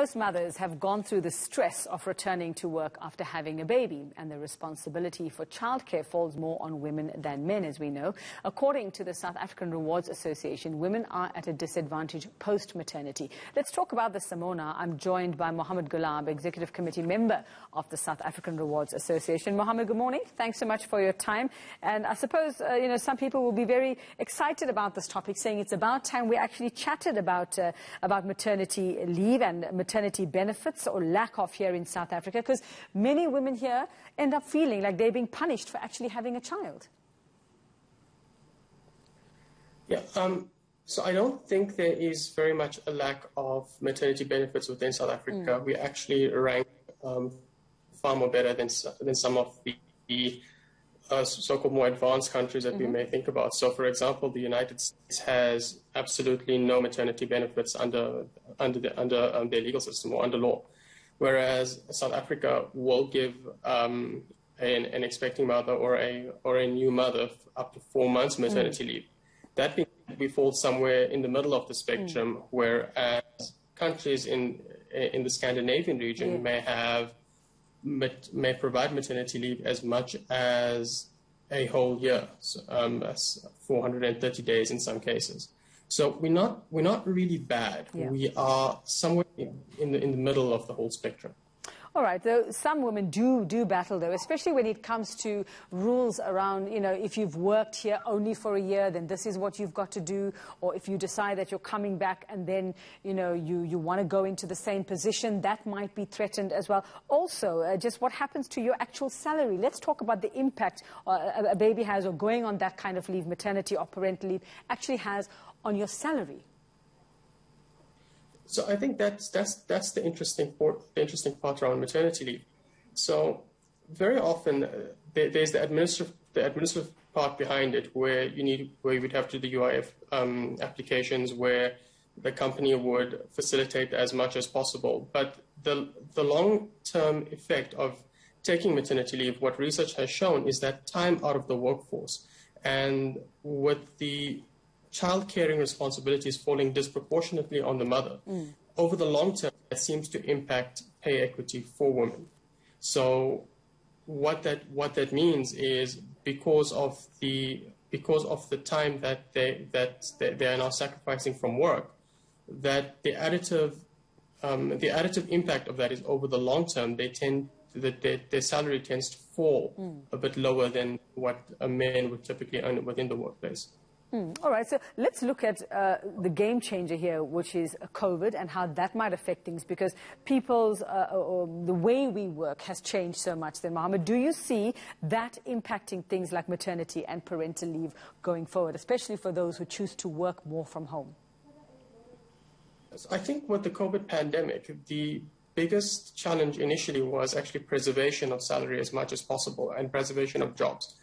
most mothers have gone through the stress of returning to work after having a baby, and the responsibility for childcare falls more on women than men, as we know. According to the South African Rewards Association, women are at a disadvantage post-maternity. Let's talk about this, Simona. I'm joined by Mohammed Gulab, Executive Committee member of the South African Rewards Association. Mohammed, good morning. Thanks so much for your time. And I suppose, some people will be very excited about this topic, saying it's about time we actually chatted about maternity leave and maternity benefits, or lack of, here in South Africa, because many women here end up feeling like they're being punished for actually having a child. Yeah, so I don't think there is very much a lack of maternity benefits within South Africa. We actually rank far more better than some of the so-called more advanced countries that we may think about. So, for example, the United States has absolutely no maternity benefits under their legal system or under law, whereas South Africa will give an expecting mother or a new mother up to 4 months maternity leave. That means we fall somewhere in the middle of the spectrum, whereas countries in the Scandinavian region may provide maternity leave as much as a whole year, 430 days in some cases. So we're not really bad. Yeah. We are somewhere in the middle of the whole spectrum. All right, though some women do battle, though, especially when it comes to rules around, if you've worked here only for a year, then this is what you've got to do. Or if you decide that you're coming back and then, you want to go into the same position, that might be threatened as well. Also, just what happens to your actual salary. Let's talk about the impact a baby has, or going on that kind of leave, maternity or parental leave, actually has on your salary. So I think that's the interesting part around maternity leave. So very often there's the administrative part behind it, where you would have to do the UIF applications, where the company would facilitate as much as possible. But the long-term effect of taking maternity leave, what research has shown, is that time out of the workforce, and with the child caring responsibilities falling disproportionately on the mother. Over the long term, it seems to impact pay equity for women. So what that means is, because of the time that they are now sacrificing from work, that the additive impact of that is, over the long term, their salary tends to fall a bit lower than what a man would typically earn within the workplace. All right, so let's look at the game changer here, which is COVID, and how that might affect things, because the way we work has changed so much. Then, Mohammed, do you see that impacting things like maternity and parental leave going forward, especially for those who choose to work more from home? I think with the COVID pandemic, the biggest challenge initially was actually preservation of salary as much as possible, and preservation of jobs.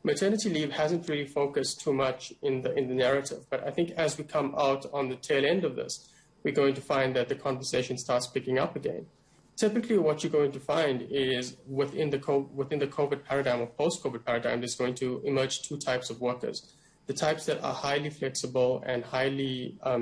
Maternity leave hasn't really focused too much in the narrative, but I think as we come out on the tail end of this, we're going to find that the conversation starts picking up again. Typically, what you're going to find is, within the COVID paradigm or post-COVID paradigm, there's going to emerge two types of workers: the types that are highly flexible and highly that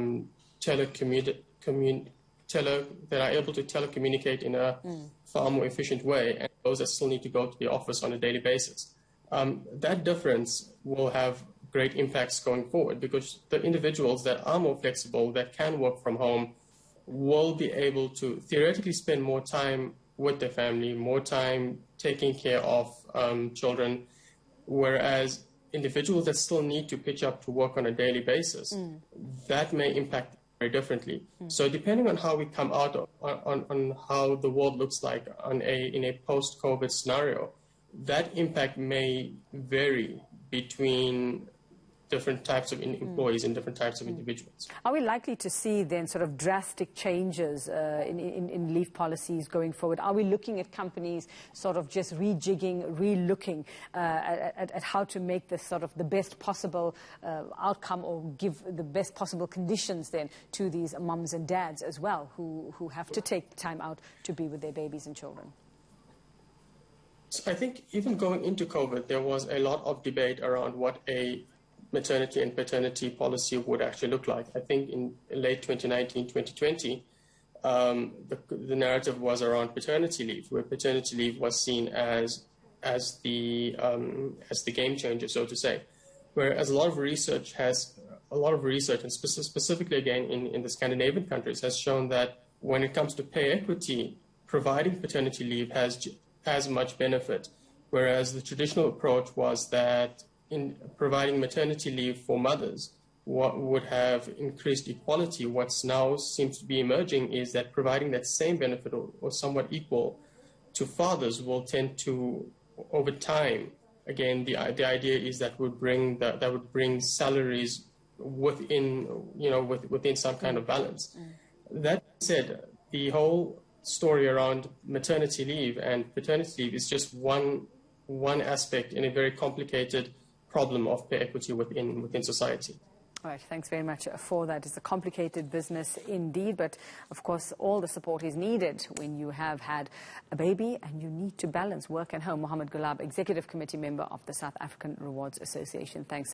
are able to telecommunicate in a far more efficient way, and those that still need to go to the office on a daily basis. That difference will have great impacts going forward, because the individuals that are more flexible, that can work from home, will be able to theoretically spend more time with their family, more time taking care of children, whereas individuals that still need to pitch up to work on a daily basis, that may impact very differently. So depending on how we come out on how the world looks like in a post-COVID scenario, that impact may vary between different types of employees and different types of individuals. Are we likely to see then sort of drastic changes in leave policies going forward? Are we looking at companies sort of just rejigging, re-looking at how to make this sort of the best possible outcome, or give the best possible conditions then to these mums and dads as well, who have to take time out to be with their babies and children? I think even going into COVID, there was a lot of debate around what a maternity and paternity policy would actually look like. I think in late 2019, 2020, the narrative was around paternity leave, where paternity leave was seen as the game changer, so to say. Whereas a lot of research, and specifically again in the Scandinavian countries, has shown that when it comes to pay equity, providing paternity leave has as much benefit. Whereas the traditional approach was that in providing maternity leave for mothers, what would have increased equality, what's now seems to be emerging is that providing that same benefit or somewhat equal to fathers will tend to, over time, again, the idea is that would bring salaries within some kind of balance. That said, the whole story around maternity leave and paternity leave is just one aspect in a very complicated problem of pay equity within society. All right, thanks very much for that. It's a complicated business indeed, but of course all the support is needed when you have had a baby and you need to balance work and home. Mohammed Gulab, Executive Committee member of the South African Rewards Association. Thanks.